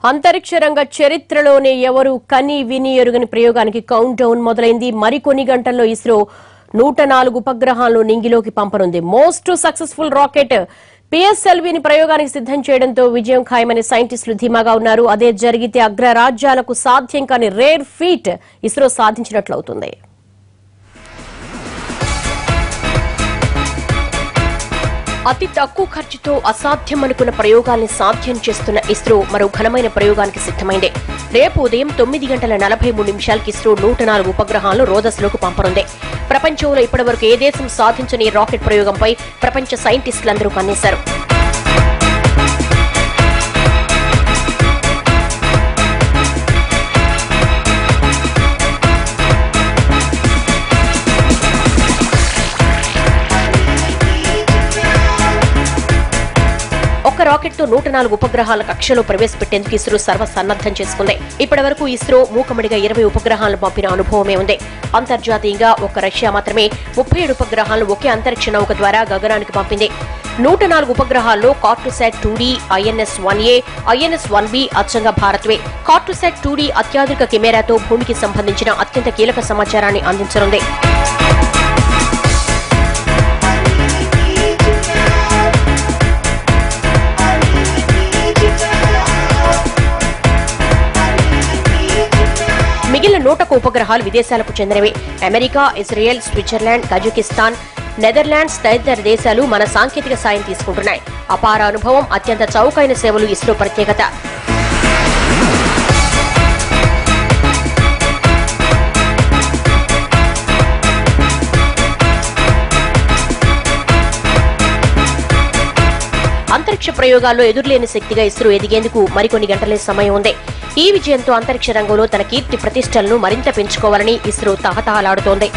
అంతరిక్ష రంగ చరిత్రలోనే ఎవరు కని విని ఎరుగని ప్రయోగానికి కౌంట్ డౌన్ మొదలైంది. మరికొన్ని గంటల్లో ఇస్రో 104 ఉపగ్రహాలను నింగిలోకి పంపనుంది. మోస్ట్ సక్సెస్ఫుల్ రాకెట్ పిఎస్ఎల్విని ప్రయోగానికి సిద్ధం చేయడంతో విజయం ఖాయమని సైంటిస్టులు ధీమాగా ఉన్నారు. అదే జరిగితే అగ్రరాజ్యాలకు సాధ్యం కాని రేర్ ఫీట్ ఇస్రో సాధించినట్లవుతుంది. అతి తక్కువ ఖర్చుతో అసాధ్యం అనుకున్న ప్రయోగాల్ని సాధ్యం చేస్తున్న ఇస్రో మరో ఘనమైన ప్రయోగానికి సిద్దమైంది. రేపు ఉదయం 9:43 ఇస్రో 104 ఉపగ్రహాలను రోదస్లోకి పంపనుంది. ప్రపంచంలో ఇప్పటివరకు ఏ దేశం సాధించని రాకెట్ ప్రయోగంపై ప్రపంచ సైంటిస్టులందరూ కన్నేశారు. ఒక్క రాకెట్ తో 104 ఉపగ్రహాల కక్షలో ప్రవేశపెట్టేందుకు ఇస్రో సర్వసన్నద్దం చేసుకుంది. ఇప్పటివరకు ఇస్రో మూకమ్మడిగా 20 ఉపగ్రహాలను పంపిన అనుభవమే ఉంది. అంతర్జాతీయంగా ఒక్క రష్యా మాత్రమే 37 ఉపగ్రహాలను ఒకే అంతరిక్ష నౌక ద్వారా గగనానికి పంపింది. 104 ఉపగ్రహాల్లో కార్టోసాట్ 2D, INS-1A, INS-1B అచ్చంగా భారత్వే. కార్టోసాట్ 2D అత్యాధునిక కెమెరాతో భూమికి సంబంధించిన అత్యంత కీలక సమాచారాన్ని అందించనుంది. మిగిలిన 101 ఉపగ్రహాలు విదేశాలకు చెందినవే. America, Israel, Switzerland, Kazakhstan, Netherlands తదితర దేశాలు మన సాంకేతిక సాయం తీసుకుంటున్నాయి. అపార అనుభవం, అత్యంత చౌకైన సేవలు ఇస్రో ప్రత్యేకత. అంతరిక్ష ప్రయోగాల్లో ఎదురులేని శక్తిగా ఇస్రో ఎదిగేందుకు మరికొన్ని గంటలే సమయం ఉంది. ఈ విజయంతో అంతరిక్ష రంగంలో తన కీర్తి ప్రతిష్టలను మరింత పెంచుకోవాలని ఇస్రో తహతహలాడుతోంది.